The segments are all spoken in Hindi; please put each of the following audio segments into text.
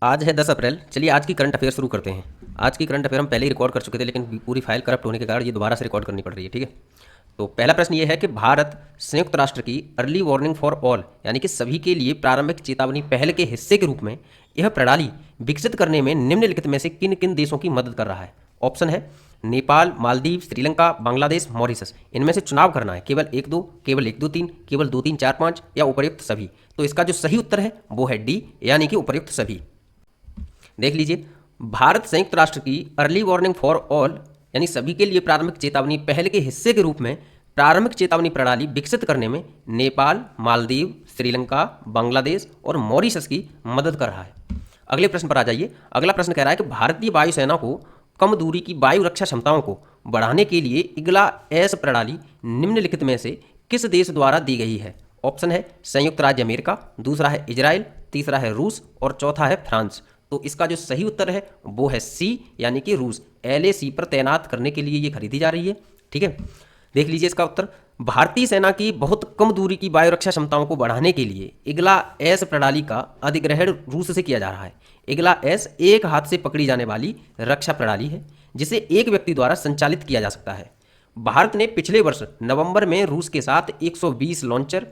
आज है 10 अप्रैल। चलिए आज की करंट अफेयर शुरू करते हैं। आज की करंट अफेयर हम पहले ही रिकॉर्ड कर चुके थे, लेकिन पूरी फाइल करप्ट होने के कारण ये दोबारा से रिकॉर्ड करनी पड़ रही है। ठीक है, तो पहला प्रश्न ये है कि भारत संयुक्त राष्ट्र की अर्ली वार्निंग फॉर ऑल यानी कि सभी के लिए प्रारंभिक चेतावनी पहल के हिस्से के रूप में यह प्रणाली विकसित करने में निम्नलिखित में से किन किन देशों की मदद कर रहा है। ऑप्शन है नेपाल, मालदीव, श्रीलंका, बांग्लादेश, मॉरिशस। इनमें से चुनाव करना है, केवल एक दो, केवल एक दो तीन, केवल दो तीन चार पाँच या उपर्युक्त सभी। तो इसका जो सही उत्तर है वो है डी यानी कि उपर्युक्त सभी। देख लीजिए, भारत संयुक्त राष्ट्र की अर्ली वार्निंग फॉर ऑल यानी सभी के लिए प्रारंभिक चेतावनी पहल के हिस्से के रूप में प्रारंभिक चेतावनी प्रणाली विकसित करने में नेपाल, मालदीव, श्रीलंका, बांग्लादेश और मॉरिशस की मदद कर रहा है। अगले प्रश्न पर आ जाइए। अगला प्रश्न कह रहा है कि भारतीय वायुसेना को कम दूरी की वायु रक्षा क्षमताओं को बढ़ाने के लिए इग्ला एस प्रणाली निम्नलिखित में से किस देश द्वारा दी गई है। ऑप्शन है संयुक्त राज्य अमेरिका, दूसरा है इजराइल, तीसरा है रूस और चौथा है फ्रांस। तो इसका जो सही उत्तर है वो है सी यानी कि रूस। LAC पर तैनात करने के लिए ये खरीदी जा रही है। ठीक है, देख लीजिए इसका उत्तर। भारतीय सेना की बहुत कम दूरी की वायु रक्षा क्षमताओं को बढ़ाने के लिए इग्ला एस प्रणाली का अधिग्रहण रूस से किया जा रहा है। इग्ला एस एक हाथ से पकड़ी जाने वाली रक्षा प्रणाली है जिसे एक व्यक्ति द्वारा संचालित किया जा सकता है। भारत ने पिछले वर्ष नवंबर में रूस के साथ 120 लॉन्चर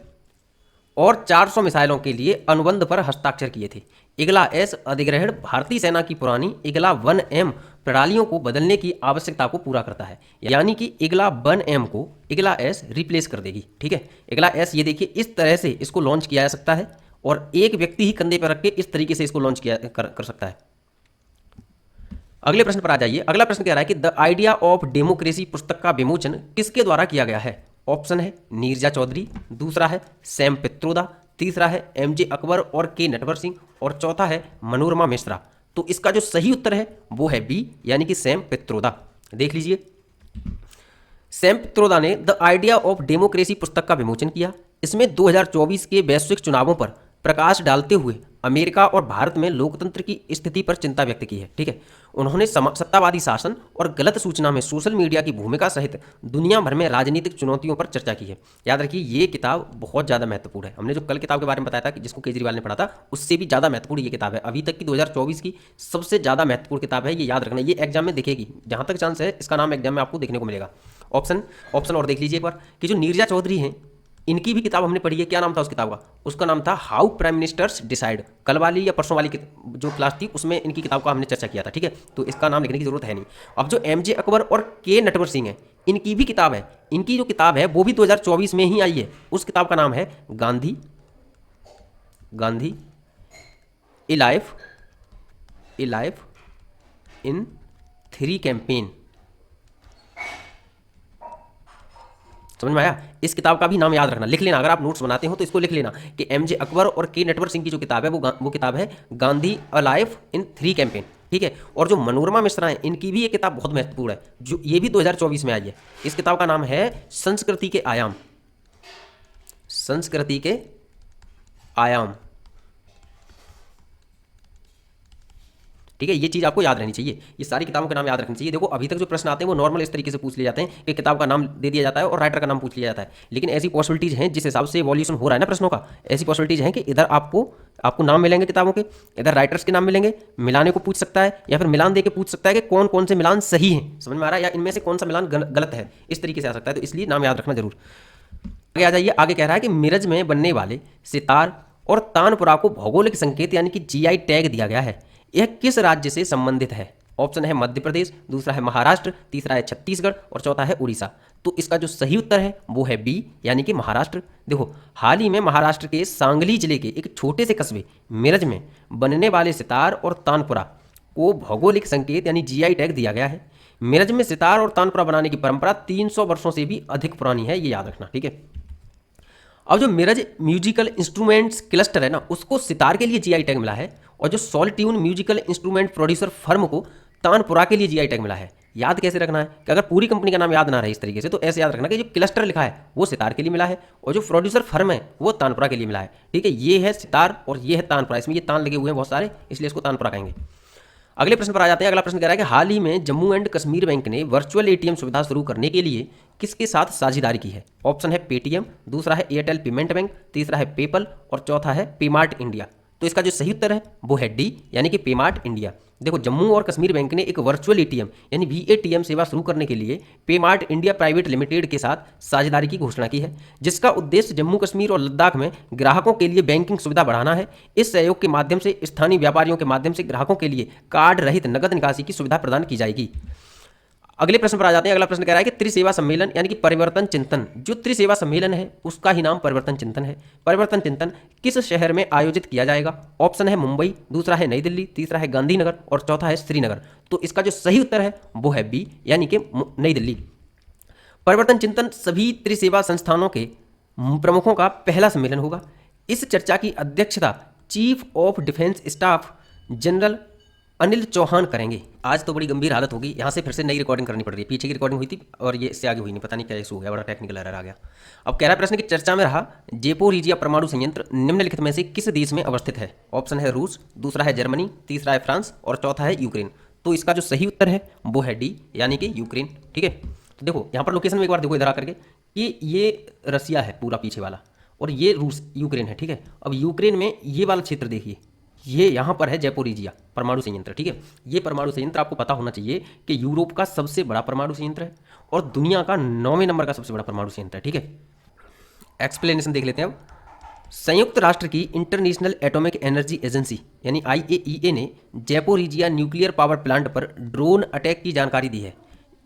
और 400 मिसाइलों के लिए अनुबंध पर हस्ताक्षर किए थे। इग्ला एस अधिग्रहण भारतीय सेना की पुरानी इग्ला 1M प्रणालियों को बदलने की आवश्यकता को पूरा करता है, यानी कि इग्ला 1M को इग्ला एस रिप्लेस कर देगी। ठीक है, इग्ला एस ये देखिए इस तरह से इसको लॉन्च किया जा सकता है और एक व्यक्ति ही कंधे पर रख के इस तरीके से इसको लॉन्च किया कर सकता है। अगले प्रश्न पर आ जाइए। अगला प्रश्न कह रहा है कि द आइडिया ऑफ डेमोक्रेसी पुस्तक का विमोचन किसके द्वारा किया गया है। ऑप्शन है नीरजा चौधरी, दूसरा है सैम पित्रोदा, तीसरा है MJ अकबर और के नटवर सिंह और चौथा है मनोरमा मिश्रा। तो इसका जो सही उत्तर है वो है बी यानी कि सैम पित्रोदा। देख लीजिए, सैम पित्रोदा ने द आइडिया ऑफ डेमोक्रेसी पुस्तक का विमोचन किया। इसमें 2024 के वैश्विक चुनावों पर प्रकाश डालते हुए अमेरिका और भारत में लोकतंत्र की स्थिति पर चिंता व्यक्त की है। ठीक है, उन्होंने सत्तावादी शासन और गलत सूचना में सोशल मीडिया की भूमिका सहित दुनिया भर में राजनीतिक चुनौतियों पर चर्चा की है। याद रखिए ये किताब बहुत ज़्यादा महत्वपूर्ण है। हमने जो कल किताब के बारे में बताया था कि जिसको केजरीवाल ने पढ़ा था, उससे भी ज़्यादा महत्वपूर्ण ये किताब है। अभी तक की 2024 की सबसे ज़्यादा महत्वपूर्ण किताब है, ये याद रखना। ये एग्जाम में दिखेगी, जहाँ तक चांस है इसका नाम एग्जाम में आपको देखने को मिलेगा। ऑप्शन और देख लीजिए एक बार कि जो नीरजा चौधरी हैं इनकी भी किताब हमने पढ़ी है। क्या नाम था उस किताब का? उसका नाम था हाउ प्राइम मिनिस्टर्स डिसाइड। कल वाली या परसों वाली जो क्लास थी उसमें इनकी किताब का हमने चर्चा किया था। ठीक है, तो इसका नाम लिखने की जरूरत है नहीं। अब जो MJ अकबर और के नटवर सिंह है इनकी भी किताब है। इनकी जो किताब है वो भी 2024 में ही आई है। उस किताब का नाम है गांधी ए लाइफ इन 3 कैंपेन। समझ में आया? इस किताब का भी नाम याद रखना, लिख लेना। अगर आप नोट्स बनाते हो तो इसको लिख लेना कि MJ अकबर और के नटवर सिंह की जो किताब है वो किताब है Gandhi a life in 3 campaign. ठीक है, और जो मनोरमा मिश्रा है इनकी भी ये किताब बहुत महत्वपूर्ण है, जो ये भी 2024 में आई है। इस किताब का नाम है संस्कृति के आयाम। ठीक है, ये चीज़ आपको याद रहनी चाहिए। ये सारी किताबों के नाम याद रखनी चाहिए। देखो अभी तक जो प्रश्न आते हैं वो नॉर्मल इस तरीके से पूछ लिए जाते हैं कि किताब का नाम दे दिया जाता है और राइटर का नाम पूछ लिया जाता है। लेकिन ऐसी पॉसिबिलिटीज़ हैं जिस हिसाब से इवोल्यूशन हो रहा है ना प्रश्नों का, ऐसी पॉसिबिलिटीज़ हैं कि इधर आपको नाम मिलेंगे किताबों के, इधर राइटर्स के नाम मिलेंगे, मिलाने को पूछ सकता है या फिर मिलान दे के पूछ सकता है कि कौन कौन से मिलान सही हैं। समझ में आ रहा है? या इनमें से कौन सा मिलान गलत है, इस तरीके से आ सकता है। तो इसलिए नाम याद रखना जरूर। आगे आ जाइए। आगे कह रहा है कि मिरज में बनने वाले सितार और तानपुरा को भौगोलिक संकेत यानी कि GI टैग दिया गया है। यह किस राज्य से संबंधित है। ऑप्शन है मध्य प्रदेश, दूसरा है महाराष्ट्र, तीसरा है छत्तीसगढ़ और चौथा है उड़ीसा। तो इसका जो सही उत्तर है वो है बी यानी कि महाराष्ट्र। देखो हाल ही में महाराष्ट्र के सांगली जिले के एक छोटे से कस्बे मिरज में बनने वाले सितार और तानपुरा को भौगोलिक संकेत यानी GI टैग दिया गया है। मिरज में सितार और तानपुरा बनाने की परंपरा 300 वर्षों से भी अधिक पुरानी है, ये याद रखना। ठीक है, अब जो मिरज म्यूजिकल इंस्ट्रूमेंट्स क्लस्टर है ना उसको सितार के लिए GI टैग मिला है और जो सॉल्ट्यून म्यूजिकल इंस्ट्रूमेंट प्रोड्यूसर फर्म को तानपुरा के लिए GI टैग मिला है। याद कैसे रखना है कि अगर पूरी कंपनी का नाम याद ना रहे इस तरीके से तो ऐसे याद रखना कि जो क्लस्टर लिखा है वो सितार के लिए मिला है और जो प्रोड्यूसर फर्म है वो तानपुरा के लिए मिला है। ठीक है, ये है सितार और ये है तानपुरा। इसमें ये तान लगे हुए हैं बहुत सारे, इसलिए इसको तानपुरा कहेंगे। अगले प्रश्न पर आ जाते हैं। अगला प्रश्न कह रहा है कि हाल ही में जम्मू एंड कश्मीर बैंक ने वर्चुअल ATM सुविधा शुरू करने के लिए किसके साथ साझेदारी की है। ऑप्शन है पेटीएम, दूसरा है एयरटेल पेमेंट बैंक, तीसरा है पेपल और चौथा है पेमार्ट इंडिया। तो इसका जो सही उत्तर है वो है डी, यानी कि पेमार्ट इंडिया। देखो, जम्मू और कश्मीर बैंक ने एक वर्चुअल एटीएम यानी वीएटीएम सेवा शुरू करने के लिए पेमार्ट इंडिया प्राइवेट लिमिटेड के साथ साझेदारी की घोषणा की है, जिसका उद्देश्य जम्मू कश्मीर और लद्दाख में ग्राहकों के लिए बैंकिंग सुविधा बढ़ाना है। इस सहयोग के माध्यम से स्थानीय व्यापारियों के माध्यम से ग्राहकों के लिए कार्ड रहित नकद निकासी की सुविधा प्रदान की जाएगी। अगले प्रश्न पर आ जाते हैं। अगला प्रश्न कह रहा है कि त्रिसेवा सम्मेलन यानी कि परिवर्तन चिंतन, जो त्रिसेवा सम्मेलन है उसका ही नाम परिवर्तन चिंतन है। परिवर्तन चिंतन किस शहर में आयोजित किया जाएगा? ऑप्शन है मुंबई, दूसरा है नई दिल्ली, तीसरा है गांधीनगर और चौथा है श्रीनगर। तो इसका जो सही उत्तर है वो है बी, यानी कि नई दिल्ली। परिवर्तन चिंतन सभी त्रिसेवा संस्थानों के प्रमुखों का पहला सम्मेलन होगा। इस चर्चा की अध्यक्षता chief of defence staff general Anil Chauhan करेंगे। आज तो बड़ी गंभीर हालत होगी, यहाँ से फिर से नई रिकॉर्डिंग करनी पड़ रही है। पीछे की रिकॉर्डिंग हुई थी और ये इससे आगे हुई नहीं, पता नहीं क्या इशू हो गया, बड़ा टेक्निकल एरर आ गया। अब कह रहा है प्रश्न की चर्चा में रहा जेपोरिजिया परमाणु संयंत्र निम्नलिखित में से किस देश में अवस्थित है? ऑप्शन है रूस, दूसरा है जर्मनी, तीसरा है फ्रांस और चौथा है यूक्रेन। तो इसका जो सही उत्तर है वो है डी, यानी कि यूक्रेन। ठीक है, तो देखो यहाँ पर लोकेशन में एक बार देखो इधर आकर के कि ये रसिया है पूरा पीछे वाला और ये रूस यूक्रेन है। ठीक है, अब यूक्रेन में ये वाला क्षेत्र देखिए, ये यहाँ पर है जयपोरिजिया परमाणु संयंत्र। ठीक है, ये परमाणु संयंत्र आपको पता होना चाहिए कि यूरोप का सबसे बड़ा परमाणु संयंत्र है और दुनिया का 9वें नंबर का सबसे बड़ा परमाणु संयंत्र है। ठीक है, एक्सप्लेनेशन देख लेते हैं अब। संयुक्त राष्ट्र की इंटरनेशनल एटॉमिक एनर्जी एजेंसी यानी IAEA ने जयपोरिजिया न्यूक्लियर पावर प्लांट पर ड्रोन अटैक की जानकारी दी है।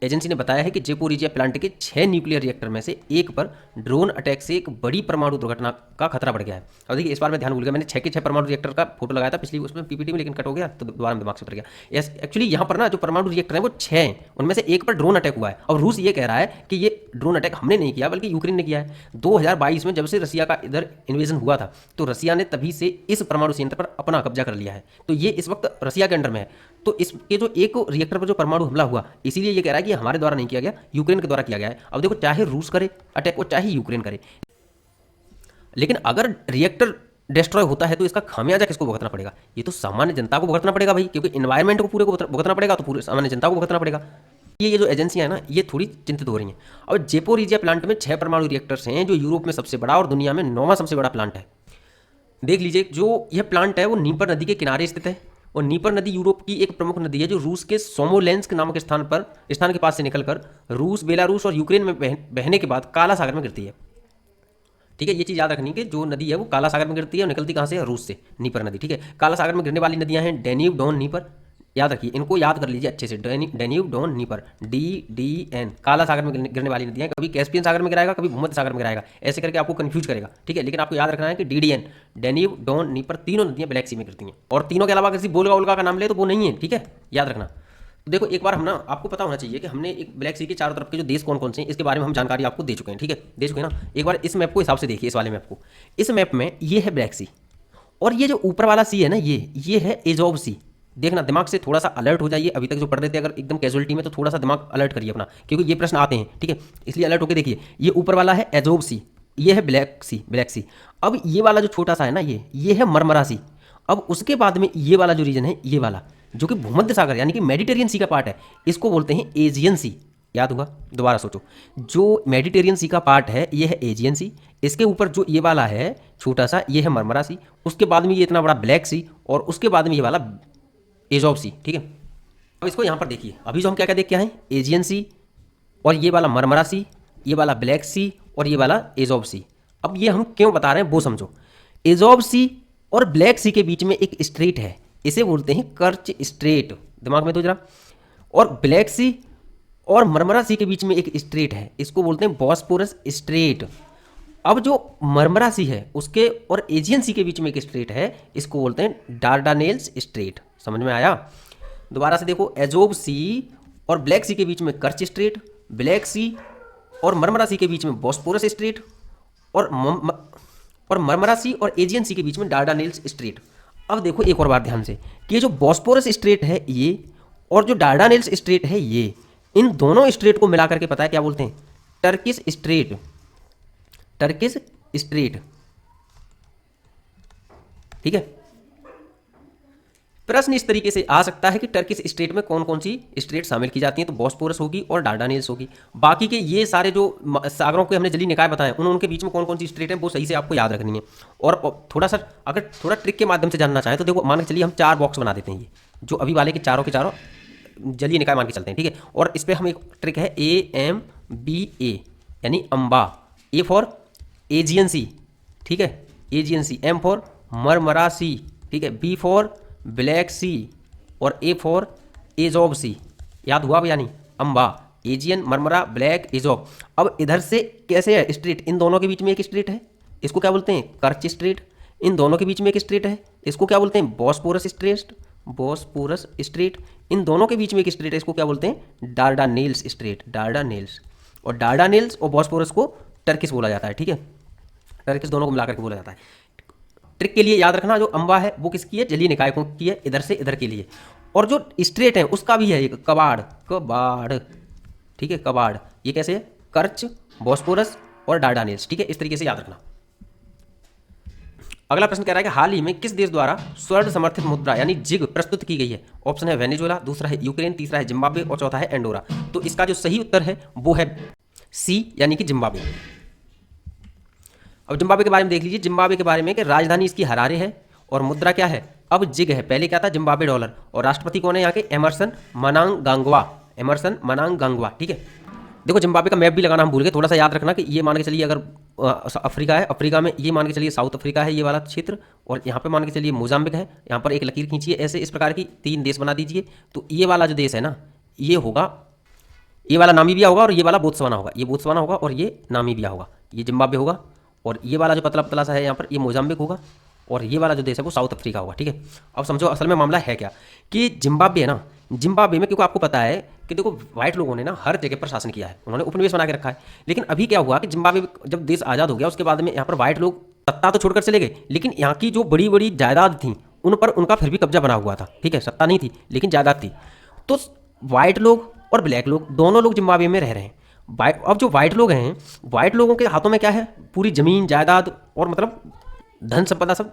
एजेंसी ने बताया है कि जयपोरिजिया प्लांट के 6 न्यूक्लियर रिएक्टर में से एक पर ड्रोन अटैक से एक बड़ी परमाणु दुर्घटना का खतरा बढ़ गया है। और देखिए, इस बार मैं ध्यान भूल गया, मैंने 6 के 6 परमाणु रिएक्टर का फोटो लगाया था पिछली उसमें PPT में, लेकिन कट हो गया तो दोबारा दिमाग से उतर गया। यस, एक्चुअली यहाँ पर ना जो परमाणु रिएक्टर है वो 6 हैं, उनमें से एक पर ड्रोन अटैक हुआ है। और रूस ये कह रहा है कि ये ड्रोन अटैक हमने नहीं किया बल्कि यूक्रेन ने किया है। 2022 में जब से रसिया का इधर इन्वेजन हुआ था तो रसिया ने तभी से इस परमाणु संयंत्र पर अपना कब्जा कर लिया है, तो ये इस वक्त रसिया के अंडर में है। तो इसके जो एक रिएक्टर पर जो परमाणु हमला हुआ, इसीलिए ये कह रहा है कि हमारे द्वारा नहीं किया गया, यूक्रेन के द्वारा किया गया है। अब देखो, चाहे रूस करे अटैक को चाहे यूक्रेन करे, लेकिन अगर रिएक्टर डिस्ट्रॉय होता है तो इसका खामियाजा किसको भुगतना पड़ेगा? ये तो सामान्य जनता को भुगतना पड़ेगा भाई, क्योंकि एनवायरमेंट को पूरे को भुगतना पड़ेगा तो पूरे सामान्य जनता को भुगतना पड़ेगा। ये जो एजेंसियां हैं ना, ये थोड़ी चिंतित हो रही हैं। और जेपोरिजिया प्लांट में 6 परमाणु रिएक्टर्स हैं, जो यूरोप में सबसे बड़ा और दुनिया में 9वां सबसे बड़ा प्लांट है। देख लीजिए, जो यह प्लांट है वो नीपर नदी के किनारे स्थित है और नीपर नदी यूरोप की एक प्रमुख नदी है, जो रूस के सोमोलेंस्क नामक स्थान के पास से निकलकर रूस, बेलारूस और यूक्रेन में बहने के बाद काला सागर में गिरती है। ठीक है, ये चीज़ याद रखनी कि जो नदी है वो काला सागर में गिरती है और निकलती कहाँ से है? रूस से, नीपर नदी। ठीक है, काला सागर में गिरने वाली नदियाँ हैं डेन्यूब, डॉन, नीपर। याद रखिए, इनको याद कर लीजिए अच्छे से, डेन्यूब, डॉन, नीपर, DDN। काला सागर में गिरने वाली नदियाँ, कभी कैस्पियन सागर में गिराएगा, कभी भूमध्य सागर में गिराएगा, ऐसे करके आपको कंफ्यूज करेगा। ठीक है, लेकिन आपको याद रखना है कि DDN, डेन्यूब, डॉन, नीपर, तीनों नदियाँ ब्लैक सी में गिरती हैं। और तीनों के अलावा किसी बोलगा उल्गा का नाम ले तो वो नहीं है। ठीक है, याद रखना। तो देखो, एक बार हम ना, आपको पता होना चाहिए कि हमने एक ब्लैक सी के चारों तरफ के जो देश कौन कौन से हैं इसके बारे में हम जानकारी आपको दे चुके हैं। ठीक है, दे चुके हैं ना। एक बार इस मैप को हिसाब से देखिए, इस वाले मैप को। इस मैप में ये है ब्लैक सी और ये जो ऊपर वाला सी है ना, ये है एजोव सी। देखना, दिमाग से थोड़ा सा अलर्ट हो जाइए। अभी तक जो पढ़ रहे थे अगर एकदम कैजुअलिटी में, तो थोड़ा सा दिमाग अलर्ट करिए अपना, क्योंकि ये प्रश्न आते हैं। ठीक है, इसलिए अलर्ट होकर देखिए। ये ऊपर वाला है एजोव सी, ये है ब्लैक सी। अब ये वाला जो छोटा सा है ना, ये है मरमरा सी। अब उसके बाद में ये वाला जो रीजन है, ये वाला जो कि भूमध्य सागर यानी कि मेडिटेरियन सी का पार्ट है, इसको बोलते हैं एजियन सी। याद होगा, दोबारा सोचो, जो मेडिटेरियन सी का पार्ट है ये है एजियन सी। इसके ऊपर जो ये वाला है छोटा सा, ये है मरमरा सी। उसके बाद में ये इतना बड़ा ब्लैक सी और उसके बाद में ये वाला एजोव सी। ठीक है, अब इसको यहाँ पर देखिए, अभी जो हम क्या क्या देख के आए, एजियन सी और ये वाला मरमरा सी, ये वाला ब्लैक सी और ये वाला एजोव सी। अब ये हम क्यों बता रहे हैं वो समझो। एजोव सी और ब्लैक सी के बीच में एक स्ट्रेट है, इसे बोलते हैं कर्च स्ट्रेट। दिमाग में तो जरा। और ब्लैक सी और मरमरा सी के बीच में एक स्ट्रेट है, इसको बोलते हैं बॉस्पोरस स्ट्रेट। अब जो मरमरा सी है उसके और एजियन सी के बीच में एक स्ट्रेट है, इसको बोलते हैं डार्डानेल्स स्ट्रेट। समझ में आया? दोबारा से देखो, एजोव सी और ब्लैक सी के बीच में कर्च स्ट्रेट, ब्लैक सी और मरमरा सी के बीच में बॉस्पोरस स्ट्रेट, और मरमरा सी और एजियन सी के बीच में डार्डानेल्स स्ट्रेट। अब देखो एक और बार ध्यान से कि ये जो बॉस्पोरस स्ट्रेट है ये और जो डार्डानेल्स स्ट्रेट है ये, इन दोनों स्ट्रेट को मिलाकर के पता है क्या बोलते हैं? Turkish straight. Turkish straight. ठीक है, प्रश्न इस तरीके से आ सकता है कि टर्किश स्टेट में कौन कौन सी स्टेट शामिल की जाती हैं, तो बॉस्पोरस होगी और डार्डानेल्स होगी। बाकी के ये सारे जो सागरों के हमने जलीय निकाय बताए उनके बीच में कौन कौन सी स्टेट है वो सही से आपको याद रखनी है। और थोड़ा सा अगर थोड़ा ट्रिक के माध्यम से जानना चाहें तो देखो, मान के चलिए हम 4 बॉक्स बना देते हैं, ये जो अभी वाले के चारों जलीय निकाय मान के चलते हैं, ठीक है। और इस पर हम एक ट्रिक है AMBA यानी अम्बा, ए फॉर एजियन सी, ठीक है, Aegean Sea, M for Marmara Sea, ठीक है, बी फॉर ब्लैक सी और ए फॉर एजोब सी। याद हुआ या नहीं? Amba, Aegean, Marmara, black, Azov. अब इधर से कैसे है स्ट्रेट, इन दोनों के बीच में एक स्ट्रेट है, इसको क्या बोलते हैं? कर्च स्ट्रेट। इन दोनों के बीच में एक स्ट्रेट है, इसको क्या बोलते हैं? Bosporus Strait, Bosporus Strait. इन दोनों के बीच में एक स्ट्रेट है, इसको क्या बोलते हैं? Dardanelles straight, Dardanelles. और डार्डानेल्स और बॉस्पोरस को टर्किश बोला जाता है, ठीक है, टर्किश दोनों को मिलाकर के बोला जाता है। ट्रिक के लिए याद रखना, जो अम्बा है वो किसकी है? जलीय निकाय की है, इधर से इधर के लिए। और जो स्ट्रेट है उसका भी है एक कबाड़, कबाड़, ठीक है, कबाड़। ये कैसे है? कर्च, बॉस्पोरस और डार्डानेल्स, ठीक है, इस तरीके से याद रखना। अगला प्रश्न कह रहा है कि हाल ही में किस देश द्वारा स्वर्ण समर्थित मुद्रा यानी जिग प्रस्तुत की गई है? ऑप्शन है वेनेजुएला, दूसरा है यूक्रेन, तीसरा है जिम्बाब्वे और चौथा है एंडोरा। तो इसका जो सही उत्तर है वो है सी यानी कि जिम्बाब्वे। अब जिम्बाब्वे के बारे में देख लीजिए, जिम्बाब्वे के बारे में कि राजधानी इसकी हरारे है और मुद्रा क्या है? अब जिग है। पहले क्या था? Zimbabwe dollar. और राष्ट्रपति कौन है यहाँ के? एमरसन मनांगांगवा, एमरसन मनांगांगवा, ठीक है। देखो जिम्बाब्वे का मैप भी लगाना हम भूल गए, थोड़ा सा याद रखना कि ये मान के चलिए अगर अफ्रीका है, अफ्रीका में ये मान के चलिए साउथ अफ्रीका है ये वाला क्षेत्र, और यहाँ पे मान के चलिए मोजाम्बिक है। यहाँ पर एक लकीर खींचिए ऐसे, इस प्रकार की 3 देश बना दीजिए। तो ये वाला जो देश है ना, ये होगा, ये वाला नामीबिया होगा और ये वाला बोत्सवाना होगा, ये बोत्सवाना होगा और ये नामीबिया होगा, ये जिम्बाब्वे होगा। और ये वाला जो पतला पतला सा है यहाँ पर, ये मोजाम्बिक होगा। और ये वाला जो देश है वो साउथ अफ्रीका होगा, ठीक है। अब समझो असल में मामला है क्या, कि जिम्बाब्वे है ना, जिम्बाब्वे में क्योंकि आपको पता है कि देखो व्हाइट लोगों ने ना हर जगह पर शासन किया है, उन्होंने उपनिवेश बना के रखा है। लेकिन अभी क्या हुआ कि जिम्बाब्वे जब देश आज़ाद हो गया उसके बाद में यहाँ पर व्हाइट लोग सत्ता तो छोड़कर चले गए, लेकिन यहाँ की जो बड़ी बड़ी जायदाद थी उन पर उनका फिर भी कब्जा बना हुआ था, ठीक है, सत्ता नहीं थी लेकिन जायदाद थी। तो व्हाइट लोग और ब्लैक लोग दोनों लोग जिम्बाब्वे में रह रहे हैं। अब जो व्हाइट लोग हैं, व्हाइट लोगों के हाथों में क्या है? पूरी जमीन जायदाद और मतलब धन संपदा सब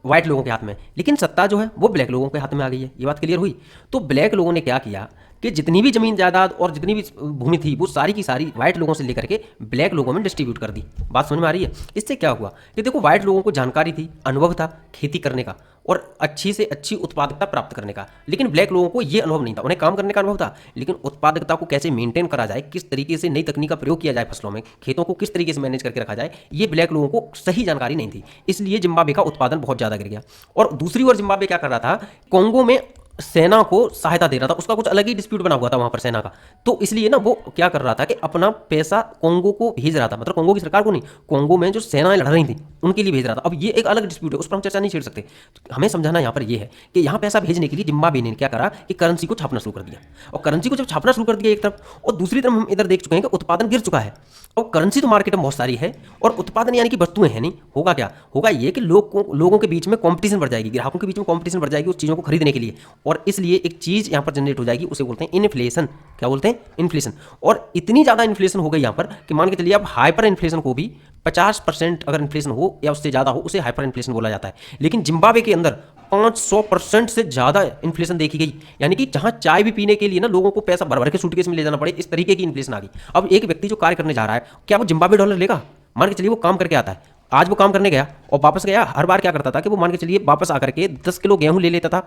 व्हाइट लोगों के हाथ में, लेकिन सत्ता जो है वो ब्लैक लोगों के हाथ में आ गई है। ये बात क्लियर हुई? तो ब्लैक लोगों ने क्या किया कि जितनी भी जमीन जायदाद और जितनी भी भूमि थी वो सारी की सारी व्हाइट लोगों से लेकर के ब्लैक लोगों में डिस्ट्रीब्यूट कर दी। बात समझ में आ रही है? इससे क्या हुआ कि देखो व्हाइट लोगों को जानकारी थी, अनुभव था खेती करने का और अच्छी से अच्छी उत्पादकता प्राप्त करने का, लेकिन ब्लैक लोगों को ये अनुभव नहीं था। उन्हें काम करने का अनुभव था, लेकिन उत्पादकता को कैसे मेंटेन करा जाए, किस तरीके से नई तकनीक का प्रयोग किया जाए फसलों में, खेतों को किस तरीके से मैनेज करके रखा जाए, ये ब्लैक लोगों को सही जानकारी नहीं थी। इसलिए जिम्बाब्वे का उत्पादन बहुत ज़्यादा गिर गया। और दूसरी ओर जिम्बाब्वे क्या कर रहा था? कॉन्गो में सेना को सहायता दे रहा था, उसका कुछ अलग ही डिस्प्यूट बना हुआ था वहां पर सेना का। तो इसलिए ना वो क्या कर रहा था कि अपना पैसा कॉन्गो को भेज रहा था, मतलब कॉन्गो की सरकार को नहीं, कॉन्गो में जो सेनाएं लड़ रही थी उनके लिए भेज रहा था। अब ये एक अलग डिस्प्यूट है, उस पर हम चर्चा नहीं छेड़ सकते। हमें समझाना यहाँ पर ये है कि यहाँ पैसा भेजने के लिए जिम्बाब्वे ने क्या करा कि करेंसी को छापना शुरू कर दिया। और करेंसी को जब छापना शुरू कर दिया एक तरफ, और दूसरी तरफ हम इधर देख चुके हैं कि उत्पादन गिर चुका है। और करेंसी तो मार्केट में बहुत सारी है और उत्पादन यानी कि वस्तुएं हैं नहीं। होगा क्या? होगा ये कि लोगों के बीच में कंपटीशन बढ़ जाएगी, ग्राहकों के बीच में कंपटीशन बढ़ जाएगी उस चीज़ों को खरीदने के लिए, और इसलिए एक चीज़ यहाँ पर जनरेट हो जाएगी, उसे बोलते हैं इन्फ्लेशन। क्या बोलते हैं? इन्फ्लेशन। और इतनी ज़्यादा इन्फ्लेशन हो गई यहाँ पर कि मान के चलिए अब हाइपर इन्फ्लेशन को भी 50% अगर इन्फ्लेशन हो या उससे ज़्यादा हो उसे हाइपर इन्फ्लेशन बोला जाता है। लेकिन जिम्बाब्वे के अंदर 500% से ज़्यादा इन्फ्लेशन देखी गई, यानी कि जहाँ चाय भी पीने के लिए ना लोगों को पैसा भर भर के सूटकेस में ले जाना पड़े, इस तरीके की इन्फ्लेशन आ गई। अब एक व्यक्ति जो कार्य करने जा रहा है, क्या वो जिम्बाब्वे डॉलर लेगा? मान के चलिए वो काम करके आता है, आज वो काम करने गया और वापस गया, हर बार क्या करता था कि वो मान के चलिए वापस आकर के 10 किलो गेहूँ ले लेता था,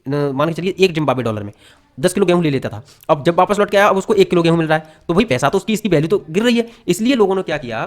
मान के चलिए 1 जिम्बाब्वे डॉलर में 10 किलो गेहूं ले लेता था। अब जब वापस लौट के आया अब उसको 1 किलो गेहूं मिल रहा है, तो भाई पैसा तो उसकी, इसकी वैल्यू तो गिर रही है। इसलिए लोगों ने क्या किया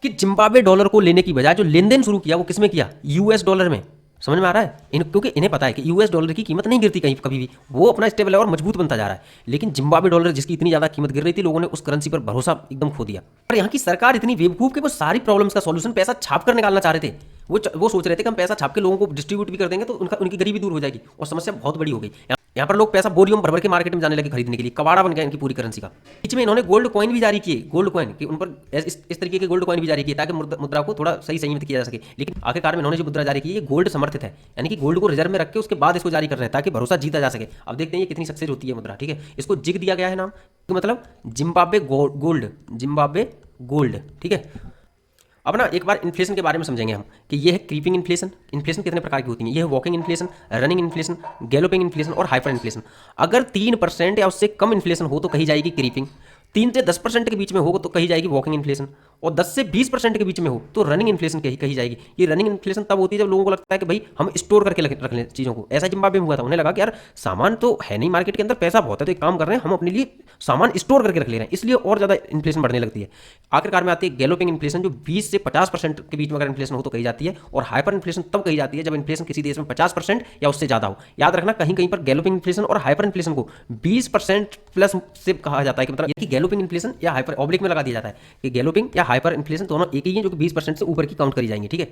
कि जिम्बाब्वे डॉलर को लेने की बजाय जो लेन देन शुरू किया वो किसमें किया? यूएस डॉलर में। समझ में आ रहा है? क्योंकि इन्हें पता है कि यूएस डॉलर की कीमत नहीं गिरती कहीं कभी भी, वो अपना स्टेबल है और मजबूत बनता जा रहा है। लेकिन जिम्बाब्वे डॉलर जिसकी इतनी ज़्यादा कीमत गिर रही थी, लोगों ने उस करेंसी पर भरोसा एकदम खो दिया। और यहाँ की सरकार इतनी बेवकूफ़ कि वो सारी प्रॉब्लम्स का सॉल्यूशन पैसा छाप कर निकालना चाह रहे थे। वो सोच रहे थे कि हम पैसा छाप के लोगों को डिस्ट्रीब्यूट भी कर देंगे तो उनकी गरीबी दूर हो जाएगी, और समस्या बहुत बड़ी हो गई। यहाँ पर लोग पैसा बोरियम भर भर के मार्केट में जाने लगे खरीदने के लिए, कबाड़ा बन गया इनकी पूरी करेंसी का। बीच में इन्होंने गोल्ड कॉइन भी जारी किए, गोल्ड कॉइन कि उन पर इस तरीके के गोल्ड कॉइन भी जारी किए ताकि मुद्रा को थोड़ा सही संयमित किया जा सके। लेकिन आखिरकार में इन्होंने जो मुद्रा जारी की है ये गोल्ड समर्थित है, यानी कि गोल्ड को रिजर्व में रख के उसके बाद इसको जारी कर रहे हैं ताकि भरोसा जीता जा सके। अब देखते हैं ये कितनी सक्सेस होती है मुद्रा, ठीक है। इसको जिग दिया गया है नाम, तो मतलब जिम्बाब्वे गोल्ड, जिम्बाब्वे गोल्ड, ठीक है। अब ना एक बार इन्फ्लेशन के बारे में समझेंगे हम कि ये है क्रीपिंग इन्फ्लेशन। इन्फ्लेशन कितने प्रकार की होती है? ये है walking inflation, running inflation, galloping inflation और हाइपर इन्फ्लेशन। अगर 3% या उससे कम इन्फ्लेशन हो तो कही जाएगी क्रीपिंग, 3 से 10% के बीच में हो तो कही जाएगी वॉकिंग इन्फ्लेशन, और 10 से 20% के बीच में हो तो रनिंग इन्फ्लेशन कही जाएगी। ये रनिंग इन्फ्लेशन तब होती है जब लोगों को लगता है कि भाई हम स्टोर करके रख लें चीज़ों को। ऐसा जिम्बाब्वे में हुआ था, उन्हें लगा कि यार सामान तो है नहीं मार्केट के अंदर, पैसा बहुत है, तो एक काम कर रहे हैं हम अपने लिए सामान स्टोर करके रख ले रहे हैं, इसलिए और ज़्यादा इन्फ्लेशन बढ़ने लगती है। आखिरकार में आती है गैलोपिंग इन्फ्लेशन, जो 20 से 50% के बीच में अगर इन्फ्लेशन हो तो कही जाती है, और हाइपर इन्फ्लेशन तब कही जाती है जब इन्फ्लेशन किसी देश में 50% या उससे ज़्यादा हो। याद रखना, कहीं कहीं पर गैलोपिंग इन्फ्लेशन और हाइपर इन्फ्लेशन को 20% प्लस से कहा जाता है, कि मतलब कि गैलोपिंग इन्फ्लेशन या हाइपर ऑब्लिक में लगा दिया जाता है कि गैलोपिंग या हाइपर इन्फ्लेशन दोनों एक ही हैं, जो कि 20% से ऊपर की काउंट करी जाएंगी, ठीक है।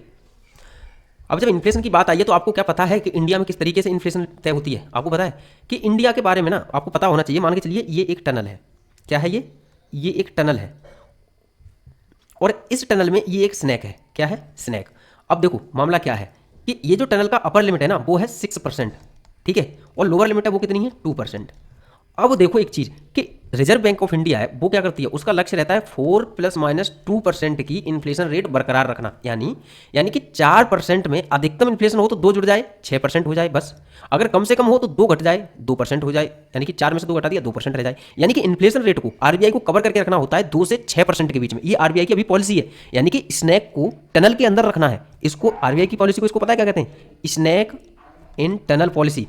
अब जब इन्फ्लेशन की बात आई है तो आपको क्या पता है कि इंडिया में किस तरीके से इन्फ्लेशन तय होती है? आपको पता है कि इंडिया के बारे में ना आपको पता होना चाहिए। मान के चलिए ये एक टनल है, क्या है ये एक टनल है, और इस टनल में ये एक स्नैक है, क्या है? स्नैक। अब देखो मामला क्या है कि ये जो टनल का अपर लिमिट है ना वो है 6%, ठीक है, और लोअर लिमिट है वो कितनी है? 2%। अब देखो एक चीज़ कि रिजर्व बैंक ऑफ इंडिया है वो क्या करती है, उसका लक्ष्य रहता है 4 ± 2% की इन्फ्लेशन रेट बरकरार रखना। यानी कि 4% में अधिकतम इन्फ्लेशन हो तो 2 जुड़ जाए 6% हो जाए बस। अगर कम से कम हो तो 2 घट जाए 2% हो जाए, यानी कि 4 में से 2 घटा दिया 2% रह जाए। यानी कि इन्फ्लेशन रेट को आरबीआई को कवर करके रखना होता है 2 से 6% के बीच में। ये आरबीआई की अभी पॉलिसी है, यानी कि स्नैक को टनल के अंदर रखना है। इसको आरबीआई की पॉलिसी को इसको पता है क्या कहते हैं? स्नैक इन टनल पॉलिसी।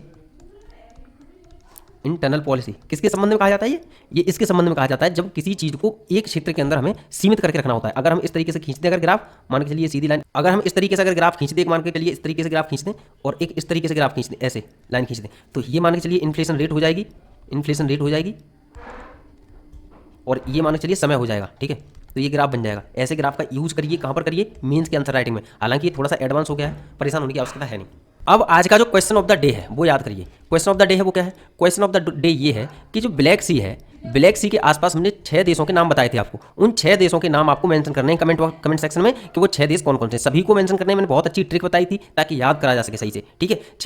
इंटरनल पॉलिसी किसके संबंध में कहा जाता है? ये इसके संबंध में कहा जाता है जब किसी चीज़ को एक क्षेत्र के अंदर हमें सीमित करके रखना होता है। अगर हम इस तरीके से खींचते अगर ग्राफ, मान के चलिए सीधी लाइन, अगर हम इस तरीके से अगर ग्राफ खींचते, मान के चलिए इस तरीके से ग्राफ खींचते और एक इस तरीके से ग्राफ खींचते, ऐसे लाइन खींचते, तो ये मान के चलिए इन्फ्लेशन रेट हो जाएगी, इन्फ्लेशन रेट हो जाएगी, और ये मान के चलिए समय हो जाएगा, ठीक है। तो ये ग्राफ बन जाएगा। ऐसे ग्राफ का यूज करिए, कहाँ पर करिए? मेंस के आंसर राइटिंग में। हालांकि ये थोड़ा सा एडवांस हो गया है, परेशान होने की आवश्यकता है नहीं। अब आज का जो क्वेश्चन ऑफ द डे है वो याद करिए। क्वेश्चन ऑफ द डे है वो क्या है? क्वेश्चन ऑफ द डे ये है कि जो ब्लैक सी है, ब्लैक सी के आसपास हमने 6 देशों के नाम बताए थे आपको। उन 6 देशों के नाम आपको मेंशन करने हैं कमेंट सेक्शन में कि वो 6 देश कौन कौन से। सभी को मेंशन करने में मैंने बहुत अच्छी ट्रिक बताई थी ताकि याद करा जा सके सही से, ठीक है।